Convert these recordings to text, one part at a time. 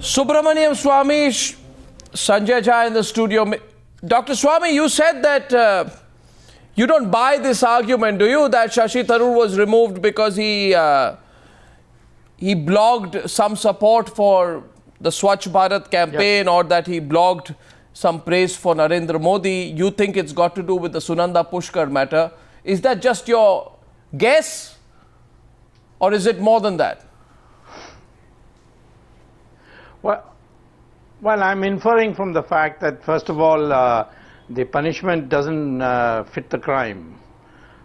Subramanian Swamy, Sanjay Jha in the studio. Dr. Swamy, you said that you don't buy this argument, do you? That Shashi Tharoor was removed because he blogged some support for the Swachh Bharat campaign, or that he blogged some praise for Narendra Modi. You think it's got to do with the Sunanda Pushkar matter. Is that just your guess, or is it more than that? Well, I'm inferring from the fact that, first of all, the punishment doesn't fit the crime.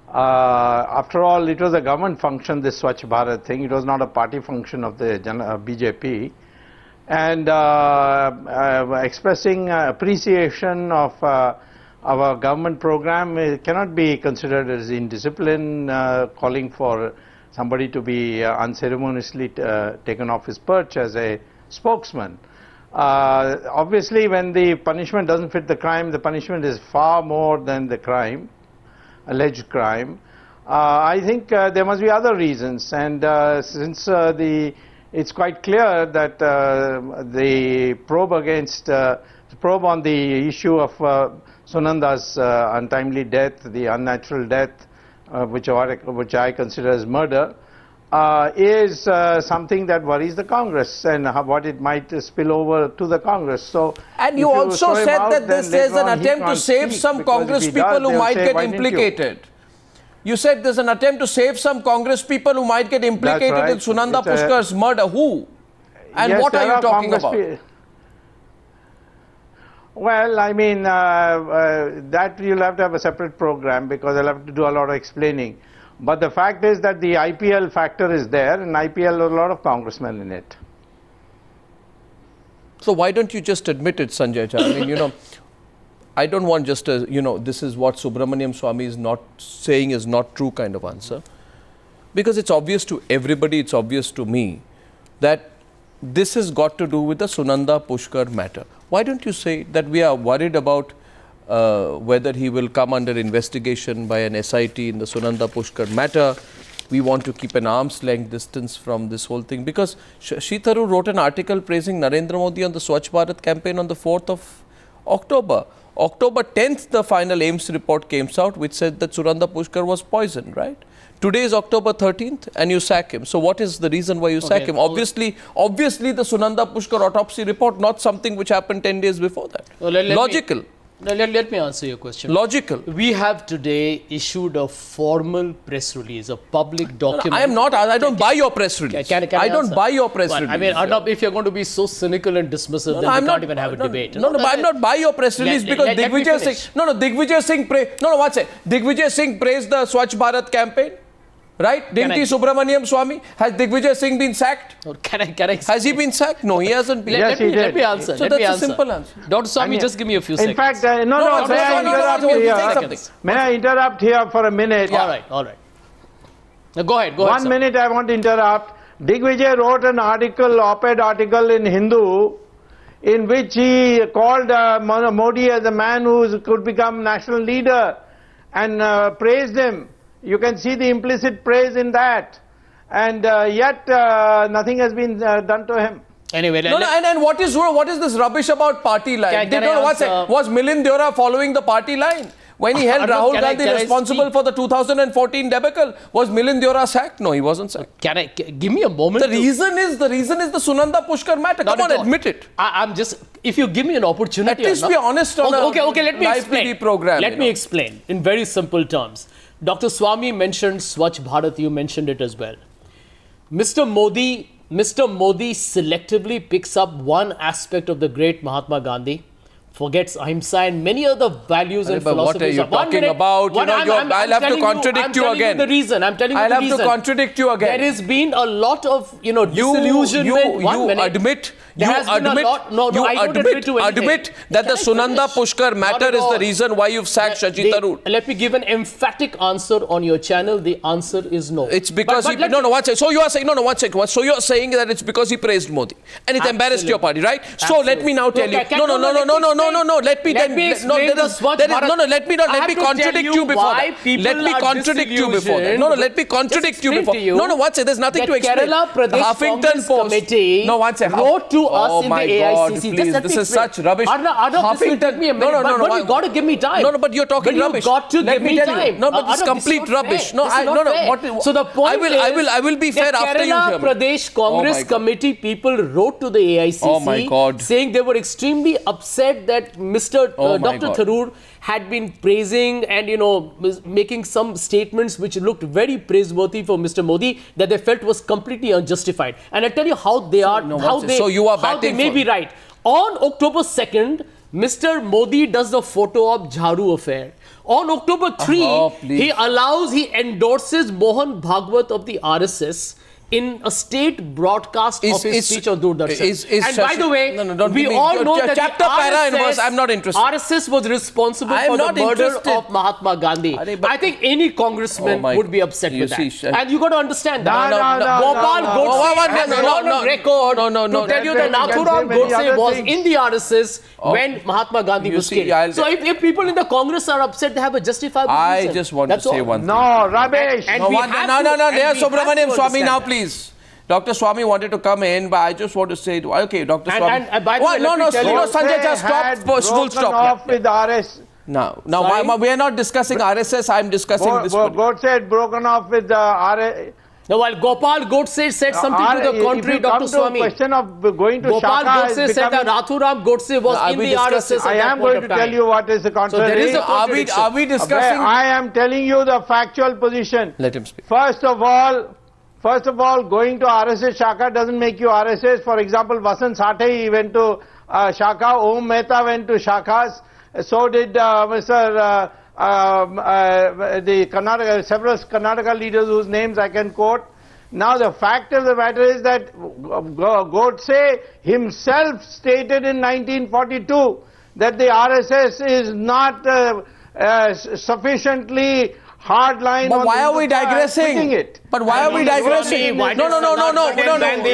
After all, it was a government function, this Swachh Bharat thing. It was not a party function of the BJP. And expressing appreciation of our government program cannot be considered as indiscipline, calling for somebody to be unceremoniously taken off his perch as a spokesman. Obviously, when the punishment doesn't fit the crime, the punishment is far more than the crime, alleged crime. I think there must be other reasons, and since it's quite clear that the probe on the issue of Sunanda's untimely death, the unnatural death, which I consider as murder, is something that worries the Congress and what it might spill over to the Congress. So, and you also said that this is an attempt to save some Congress people who might get implicated. You said there's an attempt to save some Congress people who might get implicated in Sunanda Pushkar's murder. Who? And yes, what are you talking about? Well, I mean, that you'll have to have a separate program, because I'll have to do a lot of explaining. But the fact is that the IPL factor is there, and IPL has a lot of congressmen in it. So why don't you just admit it, Sanjay Jha? I mean, I don't want just a, this is what Subramanian Swamy is not saying is not true kind of answer. Because it's obvious to everybody, it's obvious to me, that this has got to do with the Sunanda Pushkar matter. Why don't you say that we are worried about whether he will come under investigation by an SIT in the Sunanda Pushkar matter? We want to keep an arm's length distance from this whole thing. Because Shashi Tharoor wrote an article praising Narendra Modi on the Swachh Bharat campaign on the 4th of October. October 10th, the final AIMS report came out, which said that Sunanda Pushkar was poisoned, right? Today is October 13th, and you sack him. So what is the reason why you sack him? Obviously, the Sunanda Pushkar autopsy report, not something which happened 10 days before that. Well, Logical. Let me answer your question. Logical. We have today issued a formal press release, a public document. I am not. I don't buy your press release. I don't buy your press release. I mean, if you're going to be so cynical and dismissive, then we can't even have a debate. No, I'm not buy your press release because Digvijay Singh. Digvijay Singh praised. Digvijay Singh praised the Swachh Bharat campaign. Right? Didn't he, Subramanian Swamy? Has Digvijay Singh been sacked? Has he been sacked? No, he hasn't been. Yes, he did. Let me answer. So that's a simple answer. Dr. Swamy, just give me a few seconds. In fact, may I interrupt here for a minute? All right. Now go ahead. 1 minute, I want to interrupt. Digvijay wrote an article, op-ed article in Hindu, in which he called Modi as a man who could become national leader, and praised him. You can see the implicit praise in that, and yet nothing has been done to him. Anyway, and what is this rubbish about party line? Was Milind Deora following the party line when he held Rahul Gandhi responsible for the 2014 debacle? Was Milind Deora sacked? No, he wasn't sacked. Give me a moment? The reason is the Sunanda Pushkar matter. Come on, admit it. I'm just, if you give me an opportunity, at least be honest on okay, let me explain. TV program. Let me explain in very simple terms. Dr. Swamy mentioned Swachh Bharat, you mentioned it as well. Mr. Modi selectively picks up one aspect of the great Mahatma Gandhi, forgets ahimsa and many other values and philosophies. What are you talking about? I'll have to contradict you again. I'm telling you the reason. I'll have to contradict you again. There has been a lot of, disillusionment. You admit that the Sunanda Pushkar matter is the reason why you've sacked Shashi Tharoor. Let me give an emphatic answer on your channel. The answer is no. It's because so you are saying So you are saying that it's because he praised Modi and it embarrassed your party, right? Absolutely. So let me now tell you. Let me explain the Swachh Bharat. let me contradict you before that. Let me contradict you before that. Let me contradict you before. One second, there's nothing to explain. Kerala Pradesh Huffington Congress Post. Committee No, one second. wrote to us in the AICC. Please, this is such rubbish. Arnav, this will take me a minute, but you got to give me time. No, but you're talking rubbish. You got to give me time. No, but this is complete rubbish. No, so the point I will be fair after you hear me. Kerala Pradesh Congress Committee people wrote to the AICC saying they were extremely upset that Mr. Dr. Tharoor had been praising and making some statements which looked very praiseworthy for Mr. Modi that they felt was completely unjustified. And I'll tell you how they are, how they may be right. On October 2nd, Mr. Modi does the photo op Jharu affair. On October 3, he endorses Mohan Bhagwat of the RSS in a state broadcast of his speech on Doordarshan. And by the way, we all know that chapter, para and verse, I'm not interested. RSS was responsible for the murder of Mahatma Gandhi. I think any congressman would be upset with that. And you got to understand that. Gopal Godse has gone on record to tell you that Nathuram Godse was in the RSS when Mahatma Gandhi was killed. So if people in the Congress are upset, they have a justifiable reason. I just want to say one thing. No, rubbish. There's Subramanian Swamy now, please. Dr. Swamy wanted to come in, but I just want to say, okay, Dr. Swamy. And by the way, Sanjay Jha, stop, full stop. Off with RS. Now we are not discussing RSS, I'm discussing this. Godse had broken off with the RS. Now, while Gopal Godse said something to the contrary, Dr. Swamy. Question of going to Gopal Shaka Godse said that Nathuram Godse was in the RSS. I am going to tell you what is the contrary. So there is a contradiction. Are we discussing? I am telling you the factual position. Let him speak. First of all, going to RSS Shaka doesn't make you RSS. For example, Vasant Sathe, he went to Shaka. Om Mehta went to Shakas. So did Mr. The Karnataka, several Karnataka leaders whose names I can quote. Now the fact of the matter is that Godse himself stated in 1942 that the RSS is not sufficiently hard line. But why are we digressing? But why are we digressing? No. The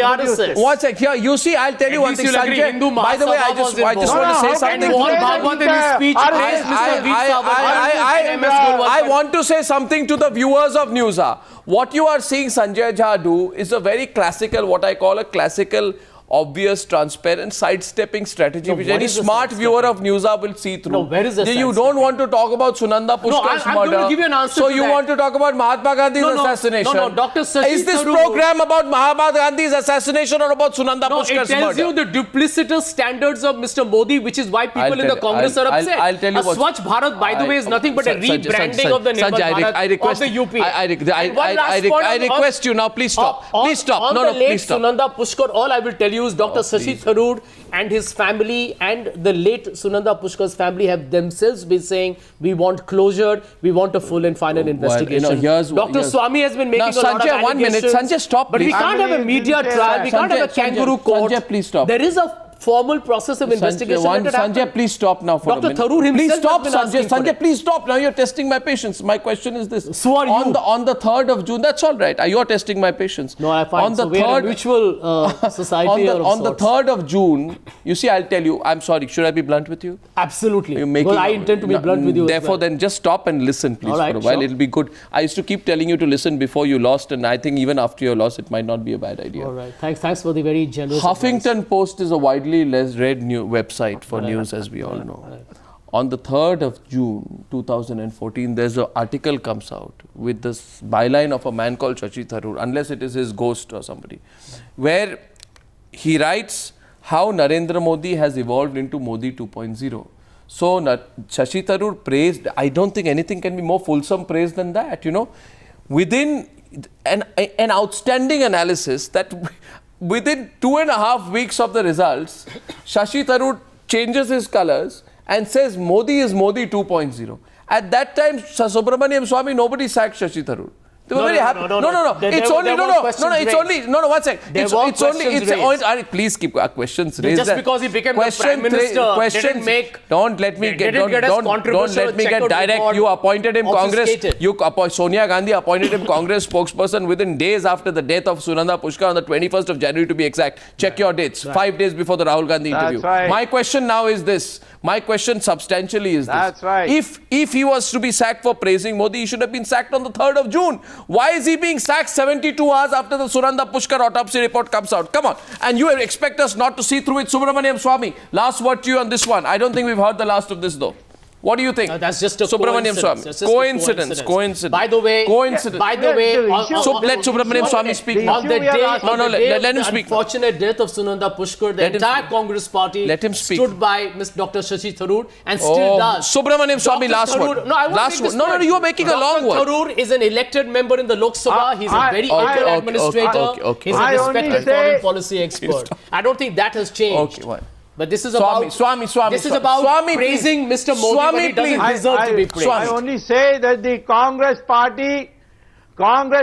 RSS. One sec. Here, you see, I'll tell you one thing, Sanjay. By the way, I just want to say something. I want to say something to the viewers of Newsa. What you are seeing Sanjay Jha do is a very classical, what I call a classical, obvious, transparent, sidestepping strategy, which any smart viewer of Newsa will see through. No, where is the You don't want to talk about Sunanda Pushkar's murder. I'm going to give you an answer so to you want to talk about Mahatma Gandhi's assassination. No, Dr. Shashi Is this Tharoor, program about Mahatma Gandhi's assassination or about Sunanda Pushkar's murder? It tells you the duplicitous standards of Mr. Modi, which is why people in the Congress are upset. I'll tell you what. Swachh Bharat, by the way, is nothing but a rebranding of the Nirmal Bharat of the UP. I request you now, please stop. Please stop. No, please stop. Sunanda Pushkar, all I will tell you is Dr. Shashi Tharoor and his family and the late Sunanda Pushkar's family have themselves been saying, we want closure, we want a full and final investigation. Dr. Swamy has been making a lot of allegations. 1 minute. Sanjay, stop. But we can't have a media trial, we can't have a kangaroo court. Sanjay, please stop. There is a formal process of investigation. Sanjay, please stop now for a minute. Dr. Tharoor himself please stop, Sanjay, please stop. Now you're testing my patience. My question is this. So are you. On the 3rd of June, that's all right. You're testing my patience. No, I find so we're a mutual society on the 3rd of June, you see, I'll tell you, I'm sorry, should I be blunt with you? Absolutely. Well, I intend to be blunt with you. Therefore, then just stop and listen, please, for a while. It'll be good. I used to keep telling you to listen before you lost, and I think even after your loss, it might not be a bad idea. All right. Thanks for the very generous Huffington Post is a widely read website for news, as we all know. On the 3rd of June 2014, there's an article comes out with this byline of a man called Shashi Tharoor, unless it is his ghost or somebody, where he writes how Narendra Modi has evolved into Modi 2.0. So Shashi Tharoor praised, I don't think anything can be more fulsome praise than that, within an outstanding analysis that within 2.5 weeks of the results, Shashi Tharoor changes his colors and says Modi is Modi 2.0. At that time, Subramanian Swamy, nobody sacked Shashi Tharoor. They were very happy. No. It's only one second. Please keep questions raised. Just because he became the Prime Minister didn't make. Don't let me get direct. You appointed him Congress. Sonia Gandhi appointed him Congress spokesperson within days after the death of Sunanda Pushkar on the 21st of January to be exact. Check your dates. 5 days before the Rahul Gandhi interview. Right. My question now is this. My question substantially is this. That's right. If he was to be sacked for praising Modi, he should have been sacked on the 3rd of June. Why is he being sacked 72 hours after the Sunanda Pushkar autopsy report comes out? Come on. And you expect us not to see through it. Subramanian Swamy, last word to you on this one. I don't think we've heard the last of this though. What do you think? That's just a Subramanian coincidence. Swamy. Coincidence. By the way, let Subramanian Swamy speak. On the day, let him speak. Unfortunate death of Sunanda Pushkar, the entire Congress party stood by Dr. Shashi Tharoor and still does. Subramanian Swamy, last word. No, you are making a long word. Dr. Tharoor is an elected member in the Lok Sabha. He's a very able administrator. He's a respected foreign policy expert. I don't think that has changed. Okay, what? But this is about praising Mr. Modi, but he doesn't deserve to be praised. I only say that the Congress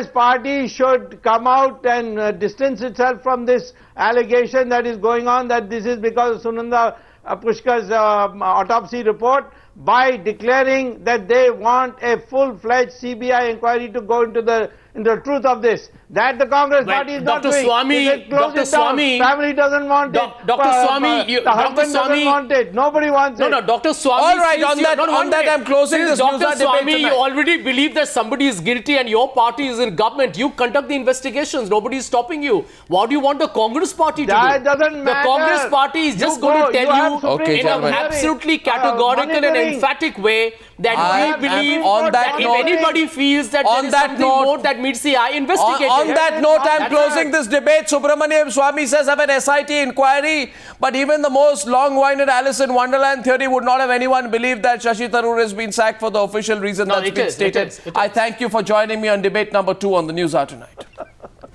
party should come out and distance itself from this allegation that is going on, that this is because of Sunanda Pushkar's autopsy report, by declaring that they want a full-fledged CBI inquiry to go into the truth of this. That the Congress party is not doing. Dr. Swamy, family doesn't want it. Dr. Swamy, the husband doesn't want it. Nobody wants it. No, Dr. Swamy. All right, on that, I'm closing this news Dr. debate Swamy, you already believe that somebody is guilty and your party is in government. You conduct the investigations. Nobody is stopping you. What do you want the Congress party to do? That doesn't matter. The Congress party is just going to tell you in an absolutely categorical and emphatic way that we believe that if anybody feels that there is something more that meets the eye, investigate it. On that note, I'm closing this debate. Subramanian Swamy says have an SIT inquiry, but even the most long-winded Alice in Wonderland theory would not have anyone believe that Shashi Tharoor has been sacked for the official reason that's been stated. I thank you for joining me on debate number 2 on the News Hour tonight.